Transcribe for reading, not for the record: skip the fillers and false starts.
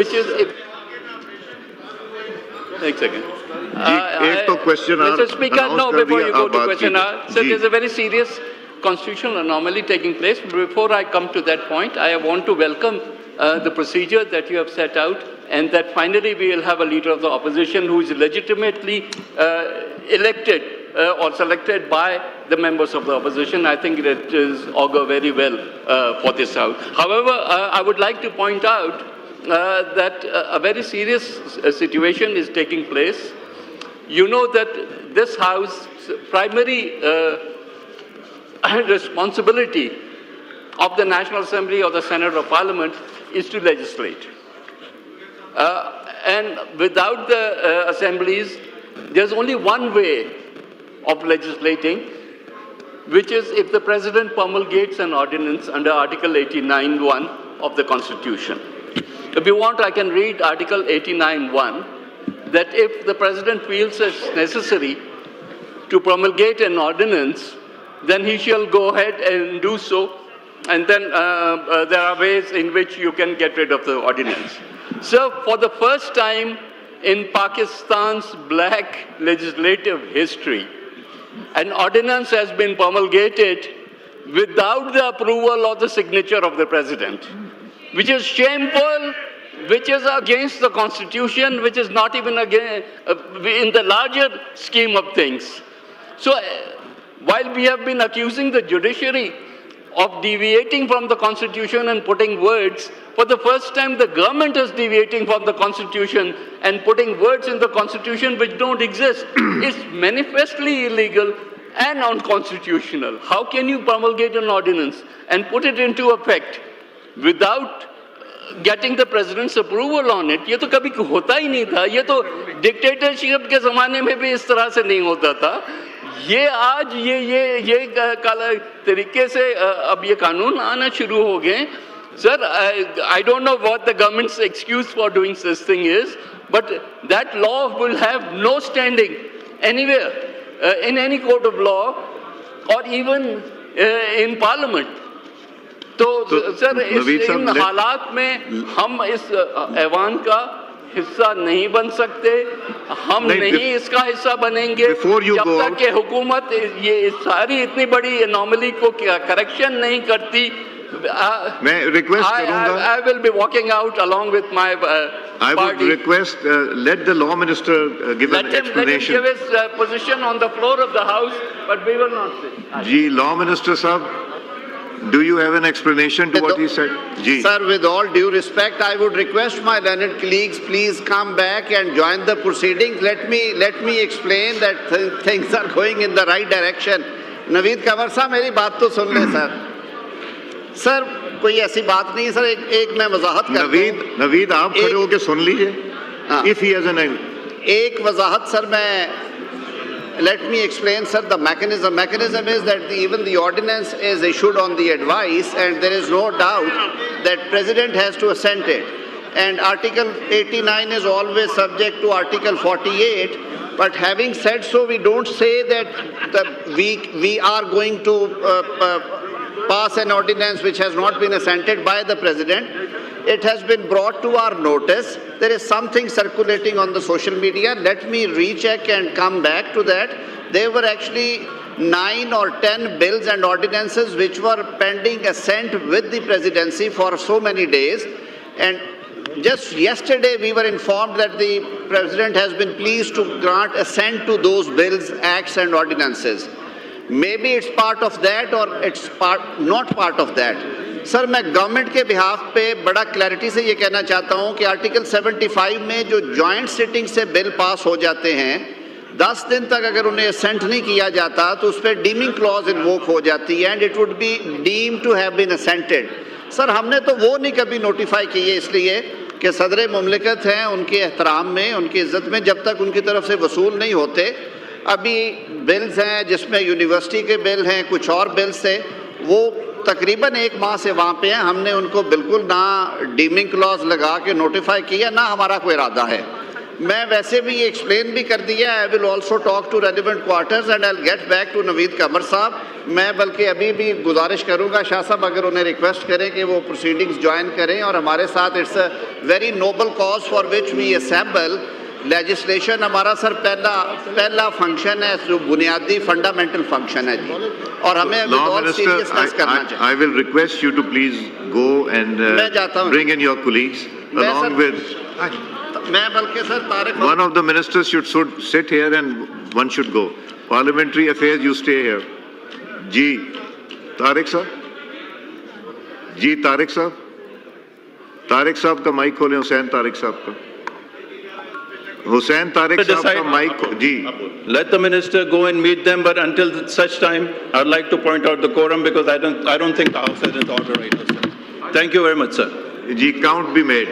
which is... एक second, एक तो question Mr. Speaker, no, before you go to question hour, so there's a very serious constitutional anomaly taking place. Before I come to that point, I want to welcome the procedure that you have set out, and that finally we will have a leader of the opposition who is legitimately elected or selected by the members of the opposition. I think that is augur very well for this House. However, I would like to point out that a very serious situation is taking place. You know that this House's primary responsibility of the National Assembly or the Senate or Parliament is to legislate. And without the assemblies, there's only one way of legislating, which is if the President promulgates an ordinance under Article 89(1) of the Constitution. If you want, I can read Article 89(1), that if the President feels it's necessary to promulgate an ordinance, then he shall go ahead and do so, and then there are ways in which you can get rid of the ordinance. So for the first time in Pakistan's black legislative history, an ordinance has been promulgated without the approval or the signature of the President, which is shameful, which is against the Constitution, which is not even against, in the larger scheme of things. So while we have been accusing the judiciary of deviating from the Constitution and putting words, for the first time the government is deviating from the Constitution and putting words in the Constitution which don't exist. It's manifestly illegal and unconstitutional. How can you promulgate an ordinance and put it into effect without getting the President's approval on it? ये तो कभी होता ही नहीं था. ये तो dictatorship के ज़माने में भी इस तरह से नहीं होता था. ये आज ये काला तरीके से अब ये कानून आना शुरू हो गए. Sir, I don't know what the government's excuse for doing this thing is, but that law will have no standing anywhere in any court of law or even in Parliament. तो सर इन हालात में हम इस ऐवान का हिस्सा नहीं बन सकते, हम नहीं इसका हिस्सा बनेंगे जब तक कि हुकूमत ये सारी इतनी बड़ी एनोमली को करेक्शन नहीं करती. मैं रिक्वेस्ट करूंगा, I will be walking out along with my I would request let the law minister give an explanation. Let him give his position on the floor of the House, but we will not sit. Ji, Law Minister Sahab, do you have an explanation to what he said? Ji. Sir, with all due respect, I would request my learned colleagues, please come back and join the proceedings. Let me explain that things are going in the right direction. Naveed Kanwar साहब, मेरी बात तो सुन ले sir. Sir, कोई ऐसी बात नहीं है सर. एक मैं वजाहत कर दूं. नवीद आप खड़े होके सुन लीजिए. If he has an एक वजाहत सर मैं. Let me explain, sir, the mechanism. Mechanism is that even the ordinance is issued on the advice, and there is no doubt that President has to assent it. And Article 89 is always subject to Article 48. But having said so, we don't say that we are going to pass an ordinance which has not been assented by the President. It has been brought to our notice. There is something circulating on the social media. Let me recheck and come back to that. There were actually 9 or 10 bills and ordinances which were pending assent with the Presidency for so many days. And just yesterday we were informed that the President has been pleased to grant assent to those bills, acts and ordinances. Maybe it's part of that or it's not part of that. Sir, मैं government के behalf पे बड़ा clarity से ये कहना चाहता हूँ कि आर्टिकल 75 में जो जॉइंट सिटिंग से बिल पास हो जाते हैं, 10 दिन तक अगर उन्हें असेंट नहीं किया जाता तो उस पर डीमिंग क्लॉज इन्वोक हो जाती है, and it would be deemed to have been assented. Sir, हमने तो वो नहीं कभी नोटिफाई किए, इसलिए कि सदर मुमलिकत हैं, उनके एहतराम में, उनकी इज्जत में जब तक उनकी तरफ से वसूल नहीं होते. अभी बिल्स हैं जिसमें यूनिवर्सिटी के बिल हैं, कुछ और बिल्स थे, वो तकरीबन 1 माह से वहाँ पे हैं. हमने उनको बिल्कुल ना डीमिंग क्लॉज लगा के नोटिफाई किया, ना हमारा कोई इरादा है. मैं वैसे भी ये एक्सप्लेन भी कर दिया. I will also talk to relevant quarters and I'll get back to Naveed Qamar साहब. मैं बल्कि अभी भी गुजारिश करूंगा शाह साहब अगर उन्हें रिक्वेस्ट करें कि वो प्रोसीडिंग्स ज्वाइन करें और हमारे साथ. It's a very noble cause for which we assemble. Legislation हमारा सर पहला फंक्शन है जो बुनियादी फंडामेंटल फंक्शन है जी, और हमें Law with all Minister, seriousness करना चाहिए. I will request you to please go and मैं जाता हूं. bring in your colleagues मैं along सर- with मैं बल्कि sir Tariq one of the ministers should sit here and one should go. Parliamentary affairs, you stay here. Ji, Tariq sir. जी तारिक साहब का mic खोलें. हुसैन तारिक साहब का. हुसैन तारिक साहब का माइक जी. Let the minister go and meet them, but until such time, I'd like to point out the quorum because I don't think the House is in order right now, sir. Thank you very much, sir. जी, count be made.